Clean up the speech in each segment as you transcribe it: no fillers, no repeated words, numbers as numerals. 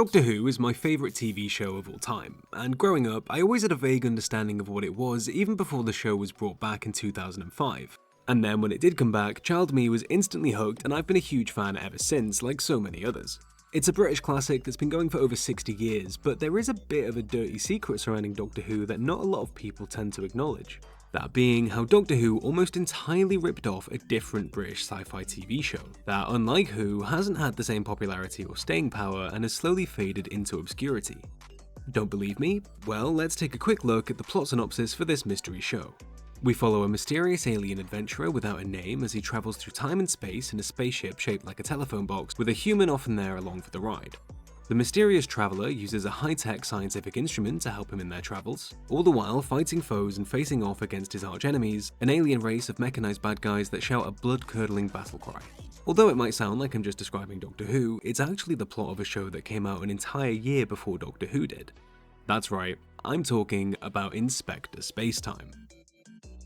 Doctor Who is my favourite TV show of all time, and growing up, I always had a vague understanding of what it was even before the show was brought back in 2005. And then when it did come back, child me was instantly hooked, and I've been a huge fan ever since, like so many others. It's a British classic that's been going for over 60 years, but there is a bit of a dirty secret surrounding Doctor Who that not a lot of people tend to acknowledge. That being how Doctor Who almost entirely ripped off a different British sci-fi TV show that, unlike Who, hasn't had the same popularity or staying power and has slowly faded into obscurity. Don't believe me? Well, let's take a quick look at the plot synopsis for this mystery show. We follow a mysterious alien adventurer without a name as he travels through time and space in a spaceship shaped like a telephone box with a human often there along for the ride. The mysterious traveller uses a high-tech scientific instrument to help him in their travels, all the while fighting foes and facing off against his arch-enemies, an alien race of mechanized bad guys that shout a blood-curdling battle cry. Although it might sound like I'm just describing Doctor Who, it's actually the plot of a show that came out an entire year before Doctor Who did. That's right, I'm talking about Inspector SpaceTime.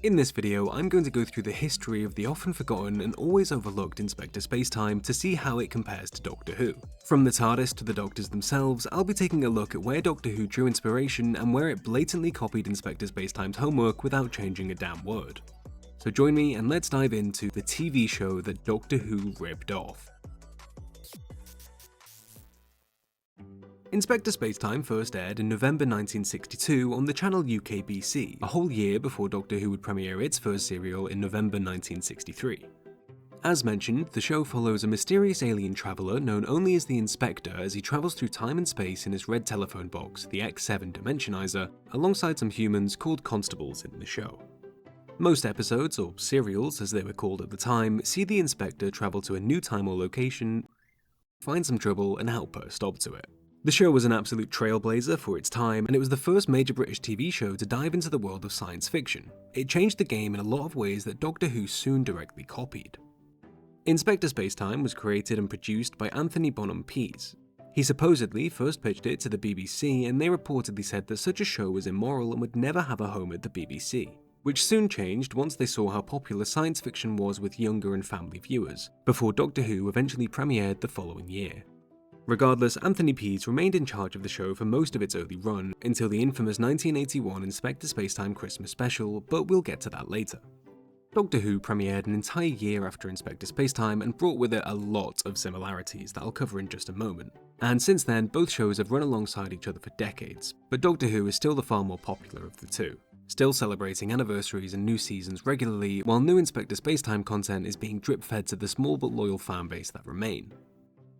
In this video, I'm going to go through the history of the often forgotten and always overlooked Inspector SpaceTime to see how it compares to Doctor Who. From the TARDIS to the Doctors themselves, I'll be taking a look at where Doctor Who drew inspiration and where it blatantly copied Inspector SpaceTime's homework without changing a damn word. So join me and let's dive into the TV show that Doctor Who ripped off. Inspector SpaceTime first aired in November 1962 on the channel UKBC, a whole year before Doctor Who would premiere its first serial in November 1963. As mentioned, the show follows a mysterious alien traveller known only as the Inspector as he travels through time and space in his red telephone box, the X7 Dimensionizer, alongside some humans called constables in the show. Most episodes, or serials as they were called at the time, see the Inspector travel to a new time or location, find some trouble and help put a stop to it. The show was an absolute trailblazer for its time, and it was the first major British TV show to dive into the world of science fiction. It changed the game in a lot of ways that Doctor Who soon directly copied. Inspector SpaceTime was created and produced by Anthony Bonham Pease. He supposedly first pitched it to the BBC, and they reportedly said that such a show was immoral and would never have a home at the BBC, which soon changed once they saw how popular science fiction was with younger and family viewers, before Doctor Who eventually premiered the following year. Regardless, Anthony Pease remained in charge of the show for most of its early run, until the infamous 1981 Inspector SpaceTime Christmas special, but we'll get to that later. Doctor Who premiered an entire year after Inspector SpaceTime and brought with it a lot of similarities that I'll cover in just a moment. And since then, both shows have run alongside each other for decades, but Doctor Who is still the far more popular of the two, still celebrating anniversaries and new seasons regularly, while new Inspector SpaceTime content is being drip-fed to the small but loyal fanbase that remain.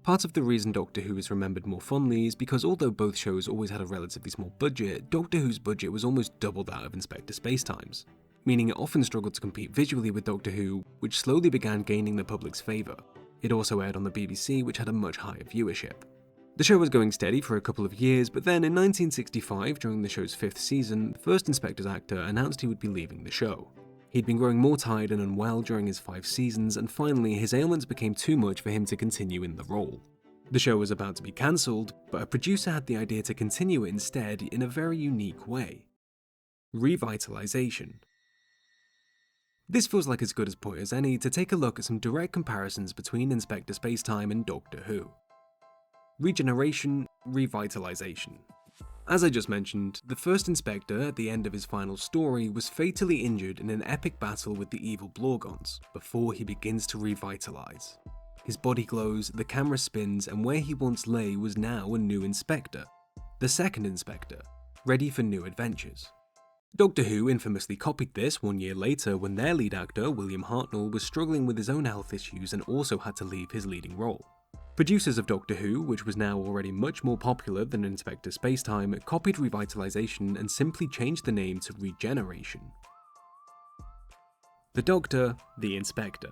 Part of the reason Doctor Who is remembered more fondly is because although both shows always had a relatively small budget, Doctor Who's budget was almost double that of Inspector SpaceTime's, meaning it often struggled to compete visually with Doctor Who, which slowly began gaining the public's favour. It also aired on the BBC, which had a much higher viewership. The show was going steady for a couple of years, but then in 1965, during the show's 5th season, the first Inspector's actor announced he would be leaving the show. He'd been growing more tired and unwell during his 5 seasons, and finally his ailments became too much for him to continue in the role. The show was about to be cancelled, but a producer had the idea to continue it instead in a very unique way. Revitalization. This feels like as good a point as any to take a look at some direct comparisons between Inspector SpaceTime and Doctor Who. Regeneration, revitalization. As I just mentioned, the first Inspector at the end of his final story was fatally injured in an epic battle with the evil Blorgons, before he begins to revitalize. His body glows, the camera spins, and where he once lay was now a new Inspector. The second Inspector, ready for new adventures. Doctor Who infamously copied this 1 year later when their lead actor, William Hartnell, was struggling with his own health issues and also had to leave his leading role. Producers of Doctor Who, which was now already much more popular than Inspector SpaceTime, copied revitalization and simply changed the name to regeneration. The Doctor, the Inspector.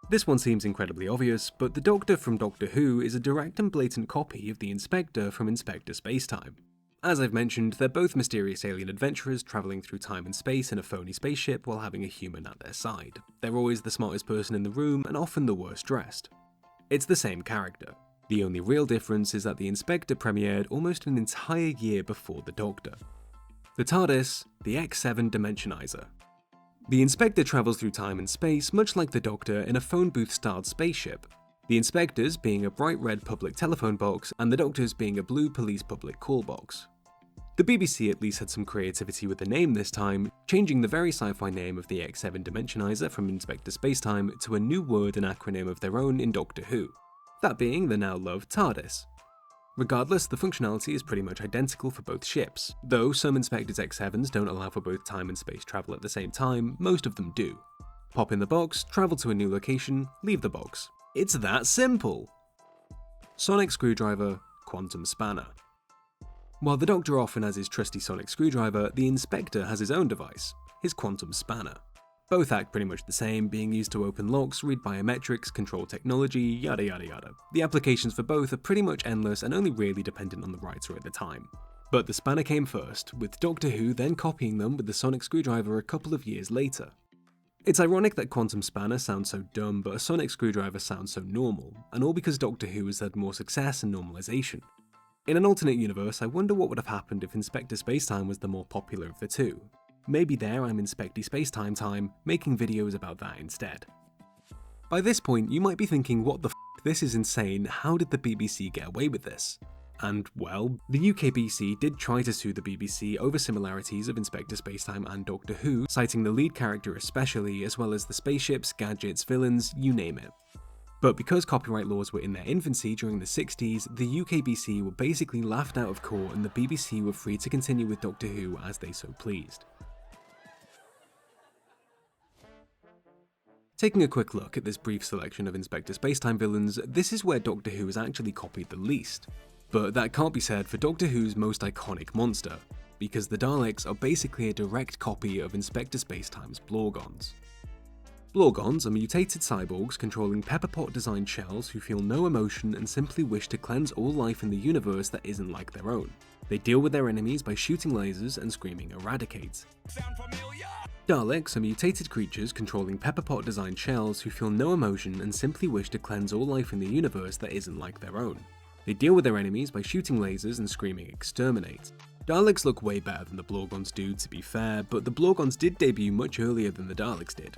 This one seems incredibly obvious, but the Doctor from Doctor Who is a direct and blatant copy of the Inspector from Inspector SpaceTime. As I've mentioned, they're both mysterious alien adventurers travelling through time and space in a phony spaceship while having a human at their side. They're always the smartest person in the room and often the worst dressed. It's the same character. The only real difference is that the Inspector premiered almost an entire year before the Doctor. The TARDIS, the X7 Dimensionizer. The Inspector travels through time and space much like the Doctor in a phone booth-styled spaceship. the inspectors being a bright red public telephone box and the doctors being a blue police public call box. The BBC at least had some creativity with the name this time, changing the very sci-fi name of the X7 Dimensionizer from Inspector SpaceTime to a new word and acronym of their own in Doctor Who, that being the now loved TARDIS. Regardless, the functionality is pretty much identical for both ships. Though some Inspector's X7s don't allow for both time and space travel at the same time, most of them do. Pop in the box, travel to a new location, leave the box. It's that simple! Sonic screwdriver, quantum spanner. While the Doctor often has his trusty sonic screwdriver, the Inspector has his own device, his quantum spanner. Both act pretty much the same, being used to open locks, read biometrics, control technology, yada yada yada. The applications for both are pretty much endless and only really dependent on the writer at the time. But the spanner came first, with Doctor Who then copying them with the sonic screwdriver a couple of years later. It's ironic that quantum spanner sounds so dumb, but a sonic screwdriver sounds so normal, and all because Doctor Who has had more success and normalization. In an alternate universe, I wonder what would have happened if Inspector SpaceTime was the more popular of the two. Maybe there I'm Inspecty SpaceTime time, making videos about that instead. By this point, you might be thinking, what the f***, this is insane, how did the BBC get away with this? And well, the UKBC did try to sue the BBC over similarities of Inspector SpaceTime and Doctor Who, citing the lead character especially, as well as the spaceships, gadgets, villains, you name it. But because copyright laws were in their infancy during the 60s, the UKBC were basically laughed out of court and the BBC were free to continue with Doctor Who as they so pleased. Taking a quick look at this brief selection of Inspector SpaceTime villains, this is where Doctor Who has actually copied the least. But that can't be said for Doctor Who's most iconic monster, because the Daleks are basically a direct copy of Inspector SpaceTime's Blorgons. Blorgons are mutated cyborgs controlling pepperpot-designed shells who feel no emotion and simply wish to cleanse all life in the universe that isn't like their own. They deal with their enemies by shooting lasers and screaming "Eradicate." Daleks are mutated creatures controlling pepperpot-designed shells who feel no emotion and simply wish to cleanse all life in the universe that isn't like their own. They deal with their enemies by shooting lasers and screaming "Exterminate." Daleks look way better than the Blorgons do, to be fair, but the Blorgons did debut much earlier than the Daleks did.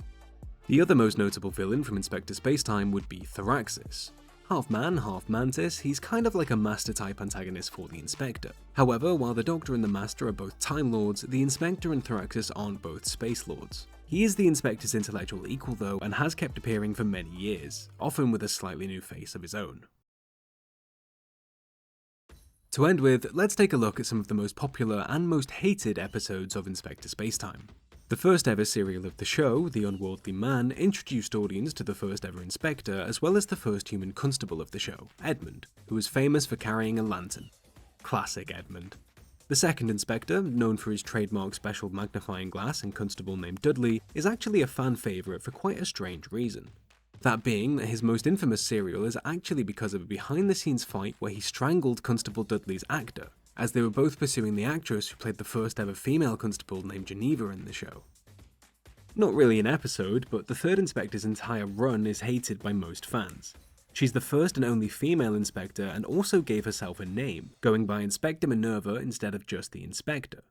The other most notable villain from Inspector SpaceTime would be Thraxis. Half man, half mantis, he's kind of like a Master-type antagonist for the Inspector. However, while the Doctor and the Master are both Time Lords, the Inspector and Thraxis aren't both Space Lords. He is the Inspector's intellectual equal though, and has kept appearing for many years, often with a slightly new face of his own. To end with, let's take a look at some of the most popular and most hated episodes of Inspector SpaceTime. The first ever serial of the show, The Unworldly Man, introduced audience to the first ever Inspector as well as the first human constable of the show, Edmund, who was famous for carrying a lantern. Classic Edmund. The second Inspector, known for his trademark special magnifying glass and constable named Dudley, is actually a fan favourite for quite a strange reason. That being that his most infamous serial is actually because of a behind-the-scenes fight where he strangled Constable Dudley's actor, as they were both pursuing the actress who played the first ever female constable named Geneva in the show. Not really an episode, but the third Inspector's entire run is hated by most fans. She's the first and only female Inspector and also gave herself a name, going by Inspector Minerva instead of just the Inspector.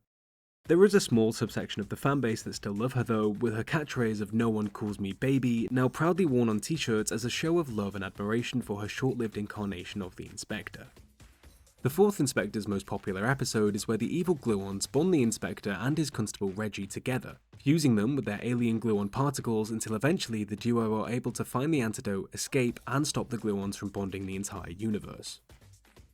There is a small subsection of the fanbase that still love her though, with her catchphrase of "No one calls me baby" now proudly worn on t-shirts as a show of love and admiration for her short-lived incarnation of the Inspector. The fourth Inspector's most popular episode is where the evil gluons bond the Inspector and his constable Reggie together, fusing them with their alien gluon particles until eventually the duo are able to find the antidote, escape, and stop the gluons from bonding the entire universe.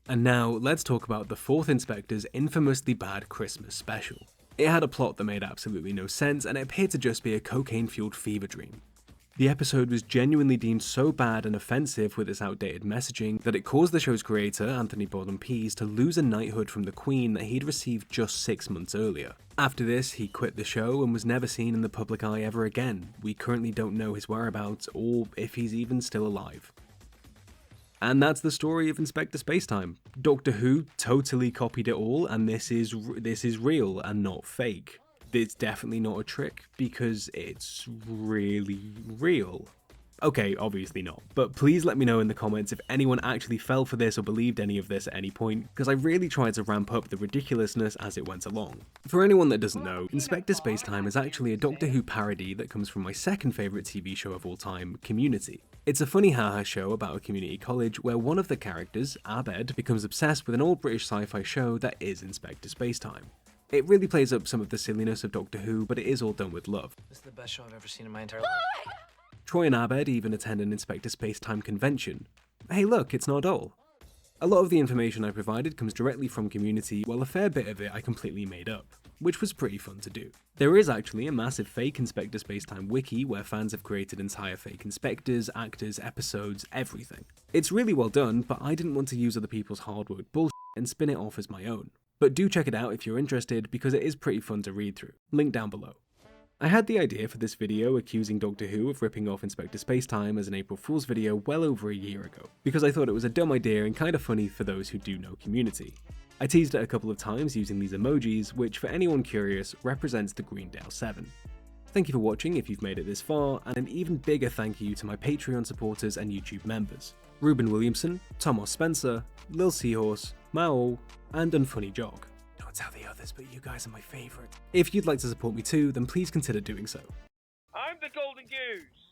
And now, let's talk about the fourth Inspector's infamously bad Christmas special. It had a plot that made absolutely no sense, and it appeared to just be a cocaine-fueled fever dream. The episode was genuinely deemed so bad and offensive with its outdated messaging that it caused the show's creator, Anthony Borden Pease, to lose a knighthood from the Queen that he'd received just 6 months earlier. After this, he quit the show and was never seen in the public eye ever again. We currently don't know his whereabouts or if he's even still alive. And that's the story of Inspector SpaceTime. Doctor Who totally copied it all, and this is real and not fake. It's definitely not a trick, because it's really real. Okay, obviously not, but please let me know in the comments if anyone actually fell for this or believed any of this at any point, because I really tried to ramp up the ridiculousness as it went along. For anyone that doesn't know, Inspector SpaceTime is actually a Doctor Who parody that comes from my second favourite TV show of all time, Community. It's a funny haha show about a community college where one of the characters, Abed, becomes obsessed with an old British sci-fi show that is Inspector SpaceTime. It really plays up some of the silliness of Doctor Who, but it is all done with love. This is the best show I've ever seen in my entire life. Troy and Abed even attend an Inspector SpaceTime convention. Hey look, it's not all. A lot of the information I provided comes directly from Community, while a fair bit of it I completely made up, which was pretty fun to do. There is actually a massive fake Inspector SpaceTime wiki where fans have created entire fake inspectors, actors, episodes, everything. It's really well done, but I didn't want to use other people's hard-worked bullshit and spin it off as my own. But do check it out if you're interested, because it is pretty fun to read through. Link down below. I had the idea for this video accusing Doctor Who of ripping off Inspector SpaceTime as an April Fool's video well over a year ago, because I thought it was a dumb idea and kind of funny for those who do know Community. I teased it a couple of times using these emojis, which for anyone curious represents the Greendale 7. Thank you for watching if you've made it this far, and an even bigger thank you to my Patreon supporters and YouTube members, Ruben Williamson, Thomas Spencer, Lil Seahorse, Mao, and Unfunny Jog. Don't tell the others, but you guys are my favourite. If you'd like to support me too, then please consider doing so. I'm the Golden Goose.